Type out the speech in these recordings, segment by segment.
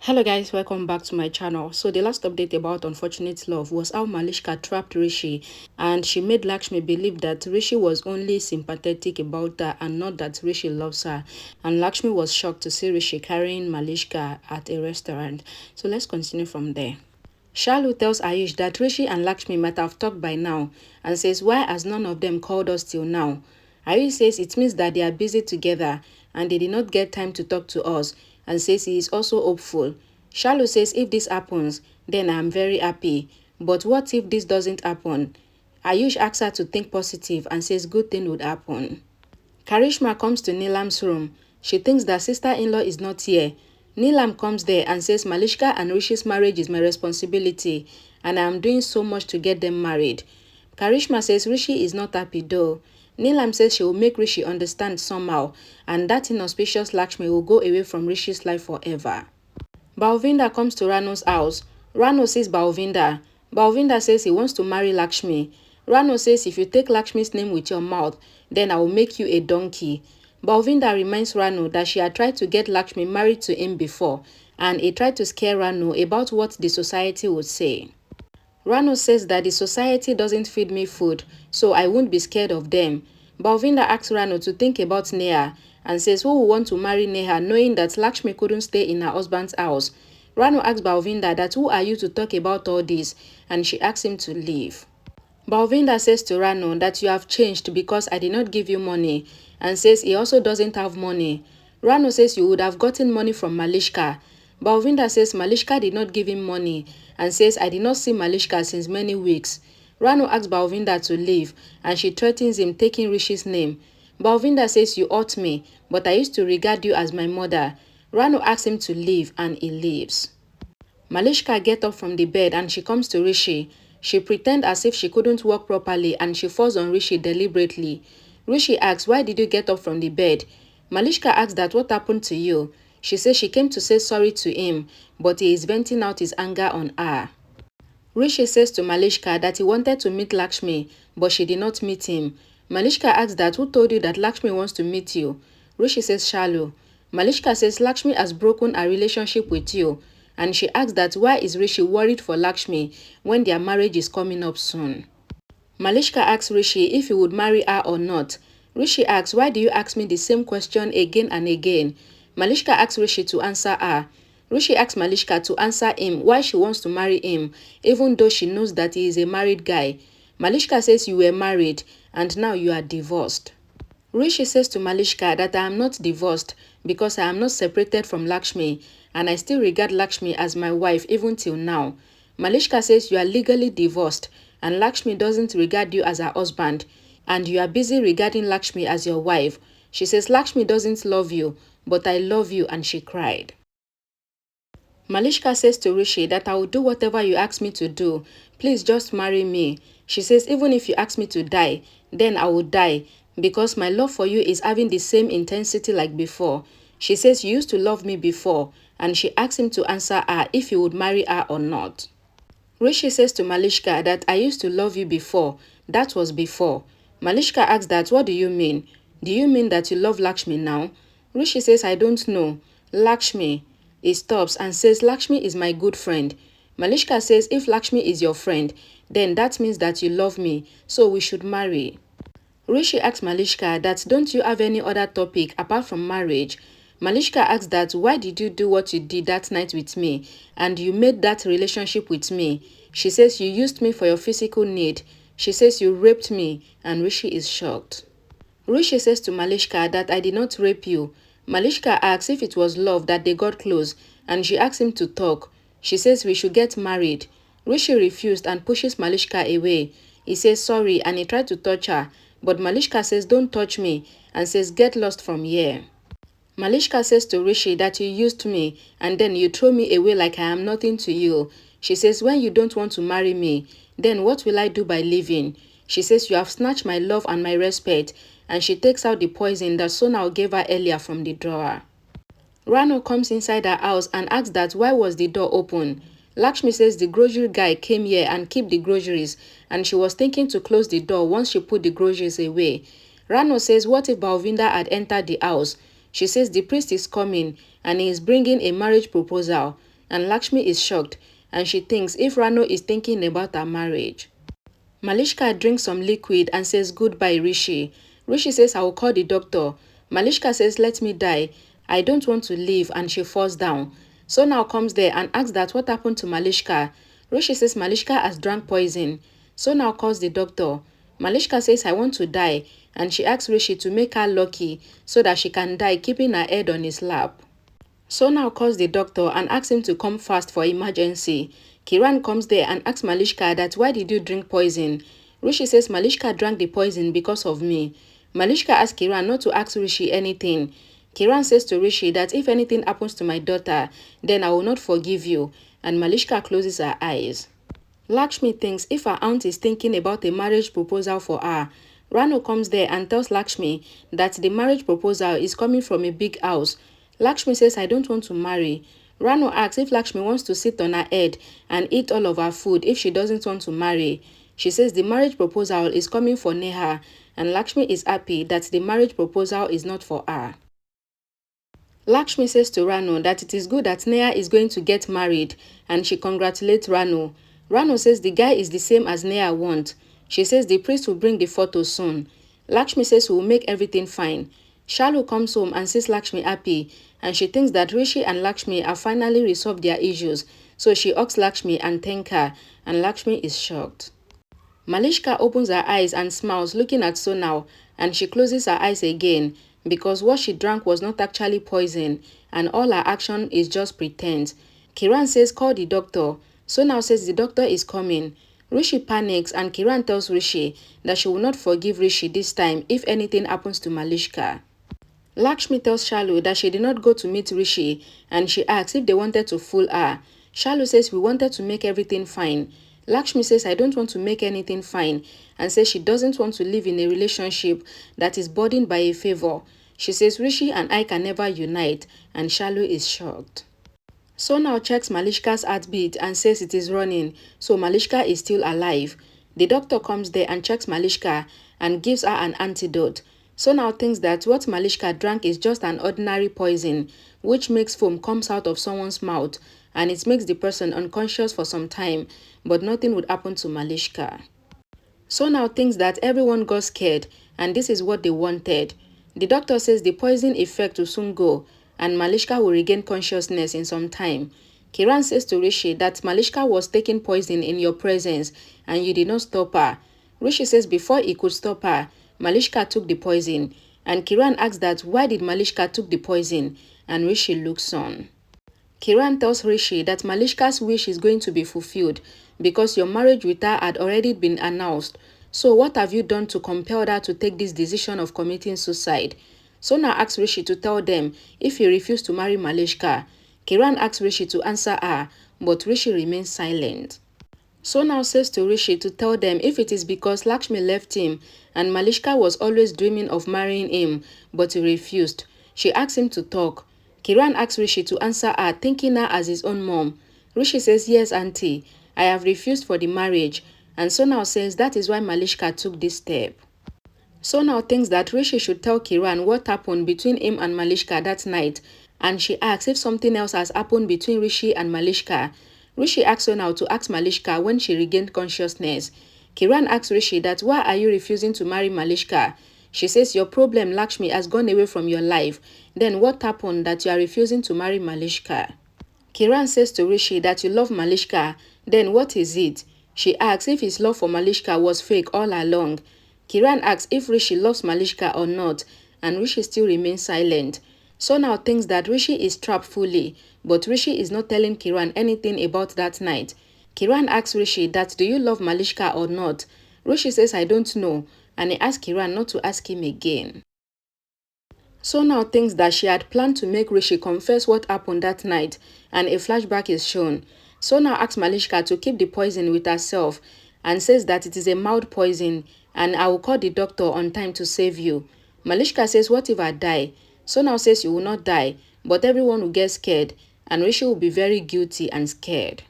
Hello guys, welcome back to my channel. So the last update about Unfortunate Love was how Malishka trapped Rishi and she made Lakshmi believe that Rishi was only sympathetic about her and not that Rishi loves her. And Lakshmi was shocked to see Rishi carrying Malishka at a restaurant. So let's continue from there. Shalu tells Ayush that Rishi and Lakshmi might have talked by now and says, why has none of them called us till now? Ayush says it means that they are busy together and they did not get time to talk to us and says he is also hopeful. Shalu says if this happens, then I am very happy. But what if this doesn't happen? Ayush asks her to think positive and says good thing would happen. Karishma comes to Neelam's room. She thinks that sister-in-law is not here. Neelam comes there and says Malishka and Rishi's marriage is my responsibility and I am doing so much to get them married. Karishma says Rishi is not happy though. Neelam says she will make Rishi understand somehow and that inauspicious Lakshmi will go away from Rishi's life forever. Balvinda comes to Rano's house. Rano sees Balvinda. Balvinda says he wants to marry Lakshmi. Rano says if you take Lakshmi's name with your mouth, then I will make you a donkey. Balvinda reminds Rano that she had tried to get Lakshmi married to him before and he tried to scare Rano about what the society would say. Rano says that the society doesn't feed me food, so I won't be scared of them. Balvinda asks Rano to think about Neha and says who will want to marry Neha knowing that Lakshmi couldn't stay in her husband's house. Rano asks Balvinda that who are you to talk about all this and she asks him to leave. Balvinda says to Rano that you have changed because I did not give you money and says he also doesn't have money. Rano says you would have gotten money from Malishka. Balvinda says Malishka did not give him money and says I did not see Malishka since many weeks. Rano asks Balvinda to leave and she threatens him taking Rishi's name. Balvinda says you hurt me, but I used to regard you as my mother. Rano asks him to leave and he leaves. Malishka gets up from the bed and she comes to Rishi. She pretends as if she couldn't walk properly and she falls on Rishi deliberately. Rishi asks, why did you get up from the bed? Malishka asks that what happened to you? She says she came to say sorry to him, but he is venting out his anger on her. Rishi says to Malishka that he wanted to meet Lakshmi, but she did not meet him. Malishka asks that who told you that Lakshmi wants to meet you? Rishi says Shalu. Malishka says Lakshmi has broken her relationship with you. And she asks that why is Rishi worried for Lakshmi when their marriage is coming up soon. Malishka asks Rishi if he would marry her or not. Rishi asks, why do you ask me the same question again and again? Malishka asks Rishi to answer her. Rishi asks Malishka to answer him why she wants to marry him, even though she knows that he is a married guy. Malishka says you were married and now you are divorced. Rishi says to Malishka that I am not divorced because I am not separated from Lakshmi and I still regard Lakshmi as my wife even till now. Malishka says you are legally divorced and Lakshmi doesn't regard you as her husband and you are busy regarding Lakshmi as your wife. She says Lakshmi doesn't love you, but I love you and she cried. Malishka says to Rishi that I will do whatever you ask me to do. Please just marry me. She says even if you ask me to die, then I will die because my love for you is having the same intensity like before. She says you used to love me before and she asks him to answer her if he would marry her or not. Rishi says to Malishka that I used to love you before. That was before. Malishka asks that what do you mean? Do you mean that you love Lakshmi now? Rishi says I don't know. Lakshmi. He stops and says Lakshmi is my good friend. Malishka says if Lakshmi is your friend, then that means that you love me, so we should marry. Rishi asks Malishka that don't you have any other topic apart from marriage? Malishka asks that why did you do what you did that night with me and you made that relationship with me? She says you used me for your physical need. She says you raped me and Rishi is shocked. Rishi says to Malishka that I did not rape you. Malishka asks if it was love that they got close and she asks him to talk. She says we should get married. Rishi refused and pushes Malishka away. He says sorry and he tried to touch her, but Malishka says don't touch me and says get lost from here. Malishka says to Rishi that you used me and then you throw me away like I am nothing to you. She says when you don't want to marry me, then what will I do by living? She says you have snatched my love and my respect and she takes out the poison that Sonal gave her earlier from the drawer. Rano comes inside her house and asks that why was the door open? Lakshmi says the grocery guy came here and kept the groceries and she was thinking to close the door once she put the groceries away. Rano says what if Balvinda had entered the house? She says the priest is coming and he is bringing a marriage proposal. and Lakshmi is shocked and she thinks if Rano is thinking about her marriage. Malishka drinks some liquid and says goodbye Rishi. Rishi says I will call the doctor. Malishka says let me die. I don't want to live and she falls down. Sonal comes there and asks that what happened to Malishka. Rishi says Malishka has drank poison. Sonal calls the doctor. Malishka says I want to die and she asks Rishi to make her lucky so that she can die keeping her head on his lap. Sonal calls the doctor and asks him to come fast for emergency. Kiran comes there and asks Malishka that why did you drink poison? Rishi says Malishka drank the poison because of me. Malishka asks Kiran not to ask Rishi anything. Kiran says to Rishi that if anything happens to my daughter, then I will not forgive you, and Malishka closes her eyes. Lakshmi thinks if her aunt is thinking about a marriage proposal for her. Rano comes there and tells Lakshmi that the marriage proposal is coming from a big house. Lakshmi says I don't want to marry. Rano asks if Lakshmi wants to sit on her head and eat all of her food if she doesn't want to marry. She says the marriage proposal is coming for Neha and Lakshmi is happy that the marriage proposal is not for her. Lakshmi says to Rano that it is good that Neha is going to get married and she congratulates Rano. Rano says the guy is the same as Neha wants. She says the priest will bring the photos soon. Lakshmi says we will make everything fine. Shalu comes home and sees Lakshmi happy and she thinks that Rishi and Lakshmi have finally resolved their issues, so she hugs Lakshmi and thanks her and Lakshmi is shocked. Malishka opens her eyes and smiles looking at Sonal and she closes her eyes again because what she drank was not actually poison and all her action is just pretense. Kiran says call the doctor. Sonal says the doctor is coming. Rishi panics and Kiran tells Rishi that she will not forgive Rishi this time if anything happens to Malishka. Lakshmi tells Shalu that she did not go to meet Rishi and she asks if they wanted to fool her. Shalu says we wanted to make everything fine. Lakshmi says I don't want to make anything fine and says she doesn't want to live in a relationship that is burdened by a favor. She says Rishi and I can never unite and Shalu is shocked. Sonal checks Malishka's heartbeat and says it is running, so Malishka is still alive. The doctor comes there and checks Malishka and gives her an antidote. Sonal thinks that what Malishka drank is just an ordinary poison, which makes foam comes out of someone's mouth and it makes the person unconscious for some time, but nothing would happen to Malishka. Sonal thinks that everyone got scared and this is what they wanted. The doctor says the poison effect will soon go and Malishka will regain consciousness in some time. Kiran says to Rishi that Malishka was taking poison in your presence and you did not stop her. Rishi says before he could stop her, Malishka took the poison and Kiran asks that why did Malishka took the poison and Rishi looks on. Kiran tells Rishi that Malishka's wish is going to be fulfilled because your marriage with her had already been announced. So what have you done to compel her to take this decision of committing suicide? Sonal asks Rishi to tell them if he refused to marry Malishka. Kiran asks Rishi to answer her, but Rishi remains silent. Sonal says to Rishi to tell them if it is because Lakshmi left him and Malishka was always dreaming of marrying him, but he refused. She asks him to talk. Kiran asks Rishi to answer her, thinking her as his own mom. Rishi says, yes, auntie, I have refused for the marriage. And Sonal says that is why Malishka took this step. Sonal thinks that Rishi should tell Kiran what happened between him and Malishka that night, and she asks if something else has happened between Rishi and Malishka. Rishi asks Sonal to ask Malishka when she regained consciousness. Kiran asks Rishi that why are you refusing to marry Malishka? She says your problem Lakshmi has gone away from your life. Then what happened that you are refusing to marry Malishka? Kiran says to Rishi that you love Malishka. Then what is it? She asks if his love for Malishka was fake all along. Kiran asks if Rishi loves Malishka or not, and Rishi still remains silent. Sonal thinks that Rishi is trapped fully, but Rishi is not telling Kiran anything about that night. Kiran asks Rishi that do you love Malishka or not? Rishi says I don't know, and he asks Kiran not to ask him again. Sonal thinks that she had planned to make Rishi confess what happened that night, and a flashback is shown. Sonal asks Malishka to keep the poison with herself and says that it is a mild poison and I will call the doctor on time to save you. Malishka says, what if I die? Sonal says you will not die, but everyone will get scared and Rishi will be very guilty and scared.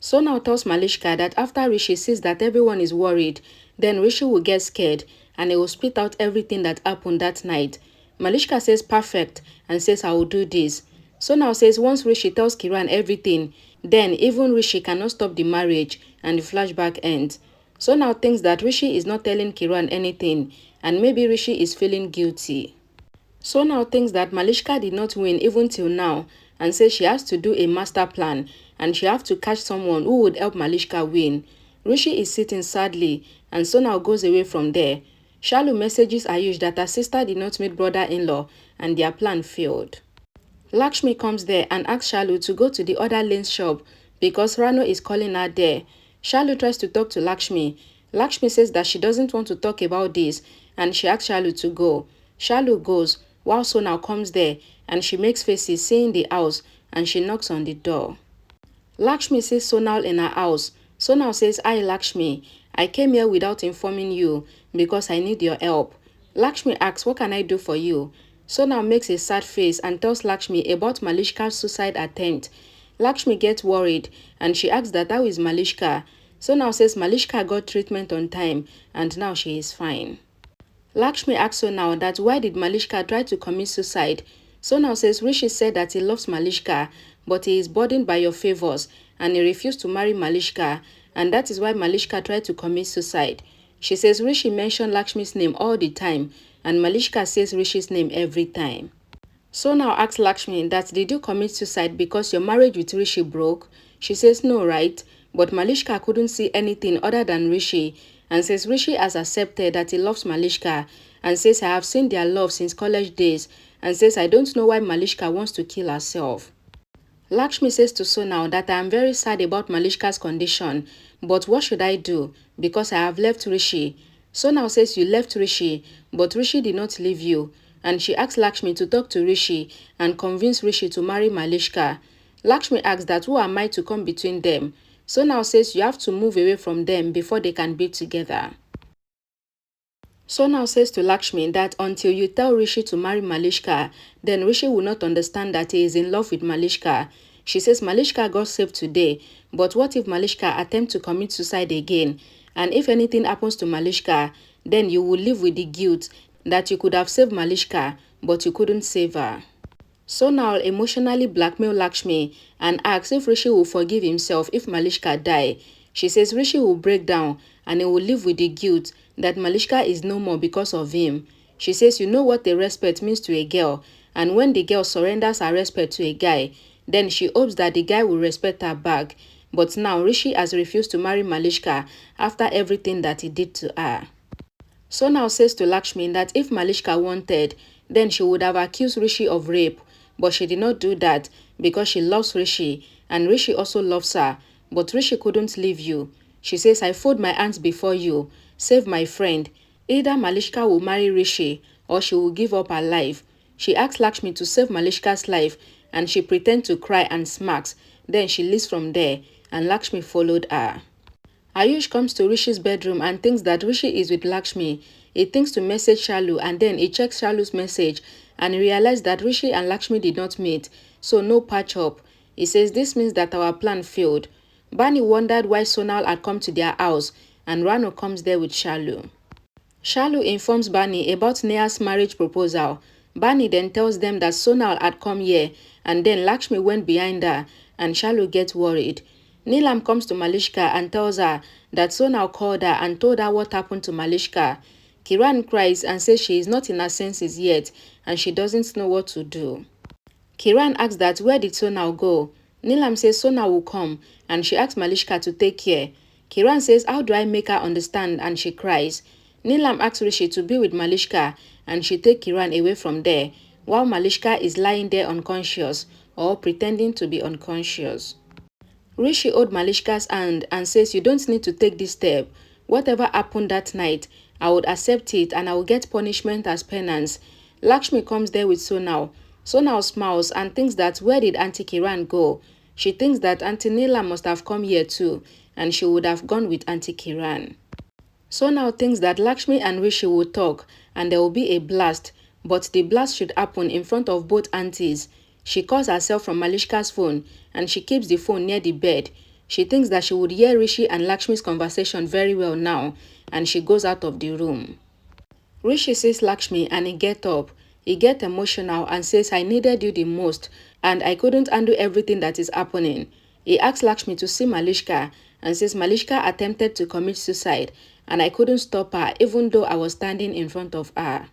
Sonal tells Malishka that after Rishi sees that everyone is worried, then Rishi will get scared and he will spit out everything that happened that night. Malishka says perfect and says I will do this. Sonal says once Rishi tells Kiran everything, then even Rishi cannot stop the marriage and the flashback ends. Sonal thinks that Rishi is not telling Kiran anything and maybe Rishi is feeling guilty. Sonal thinks that Malishka did not win even till now and says she has to do a master plan and she has to catch someone who would help Malishka win. Rishi is sitting sadly and Sonal goes away from there. Shalu messages Ayush that her sister did not meet brother-in-law and their plan failed. Lakshmi comes there and asks Shalu to go to the other lane's shop because Rano is calling her there. Shalu tries to talk to Lakshmi. Lakshmi says that she doesn't want to talk about this and she asks Shalu to go. Shalu goes while Sonal comes there and she makes faces seeing the house and she knocks on the door. Lakshmi sees Sonal in her house. Sonal says, "Hi Lakshmi, I came here without informing you because I need your help." Lakshmi asks, "What can I do for you?" Sonal makes a sad face and tells Lakshmi about Malishka's suicide attempt. Lakshmi gets worried and she asks that how is Malishka. Sonal says Malishka got treatment on time and now she is fine. Lakshmi asks Sonal that why did Malishka try to commit suicide. Sonal says Rishi said that he loves Malishka but he is burdened by your favors and he refused to marry Malishka and that is why Malishka tried to commit suicide. She says Rishi mentioned Lakshmi's name all the time and Malishka says Rishi's name every time. Sonal asks Lakshmi that did you commit suicide because your marriage with Rishi broke? She says no, right? But Malishka couldn't see anything other than Rishi and says Rishi has accepted that he loves Malishka and says I have seen their love since college days and says I don't know why Malishka wants to kill herself. Lakshmi says to Sonal that I am very sad about Malishka's condition, but what should I do because I have left Rishi? Sonal says you left Rishi, but Rishi did not leave you, and she asks Lakshmi to talk to Rishi and convince Rishi to marry Malishka. Lakshmi asks that who am I to come between them? Sonal says you have to move away from them before they can be together. Sonal says to Lakshmi that until you tell Rishi to marry Malishka, then Rishi will not understand that he is in love with Malishka. She says Malishka got saved today, but what if Malishka attempts to commit suicide again? And if anything happens to Malishka, then you will live with the guilt that you could have saved Malishka, but you couldn't save her. Sonal emotionally blackmails Lakshmi and asks if Rishi will forgive himself if Malishka die. She says Rishi will break down and he will live with the guilt that Malishka is no more because of him. She says you know what the respect means to a girl, and when the girl surrenders her respect to a guy, then she hopes that the guy will respect her back. But now Rishi has refused to marry Malishka after everything that he did to her. Sonal says to Lakshmi that if Malishka wanted, then she would have accused Rishi of rape, but she did not do that because she loves Rishi and Rishi also loves her, but Rishi couldn't leave you. She says I fold my hands before you, save my friend. Either Malishka will marry Rishi or she will give up her life. She asks Lakshmi to save Malishka's life and she pretends to cry and smacks. Then she leaves from there and Lakshmi followed her. Ayush comes to Rishi's bedroom and thinks that Rishi is with Lakshmi. He thinks to message Shalu and then he checks Shalu's message and he realizes that Rishi and Lakshmi did not meet, so no patch up. He says this means that our plan failed. Bani wondered why Sonal had come to their house and Rano comes there with Shalu. Shalu informs Bani about Neha's marriage proposal. Bani then tells them that Sonal had come here and then Lakshmi went behind her and Shalu gets worried. Neelam comes to Malishka and tells her that Sonal called her and told her what happened to Malishka. Kiran cries and says she is not in her senses yet and she doesn't know what to do. Kiran asks that where did Sonal go? Neelam says Sonal will come and she asks Malishka to take care. Kiran says how do I make her understand and she cries. Neelam asks Rishi to be with Malishka and she takes Kiran away from there while Malishka is lying there unconscious or pretending to be unconscious. Rishi holds Malishka's hand and says you don't need to take this step. Whatever happened that night, I would accept it and I will get punishment as penance. Lakshmi comes there with Sonal. Sonal smiles and thinks that where did Auntie Kiran go? She thinks that Auntie Neela must have come here too and she would have gone with Auntie Kiran. Sonal thinks that Lakshmi and Rishi will talk and there will be a blast, but the blast should happen in front of both aunties. She calls herself from Malishka's phone and she keeps the phone near the bed. She thinks that she would hear Rishi and Lakshmi's conversation very well now and she goes out of the room. Rishi sees Lakshmi and he gets up. He gets emotional and says I needed you the most and I couldn't undo everything that is happening. He asked Lakshmi to see Malishka and says Malishka attempted to commit suicide and I couldn't stop her even though I was standing in front of her.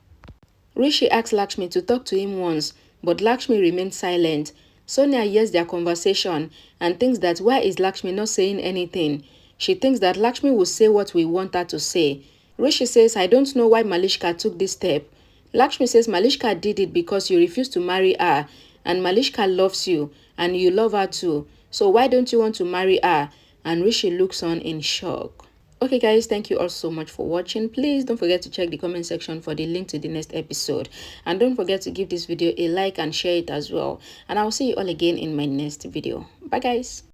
Rishi asked Lakshmi to talk to him once, but Lakshmi remained silent. Sonia hears their conversation and thinks that why is Lakshmi not saying anything? She thinks that Lakshmi will say what we want her to say. Rishi says, I don't know why Malishka took this step. Lakshmi says Malishka did it because you refused to marry her and Malishka loves you and you love her too. So why don't you want to marry her? And Rishi looks on in shock. Okay guys, thank you all so much for watching. Please don't forget to check the comment section for the link to the next episode. And don't forget to give this video a like and share it as well. And I'll see you all again in my next video. Bye guys.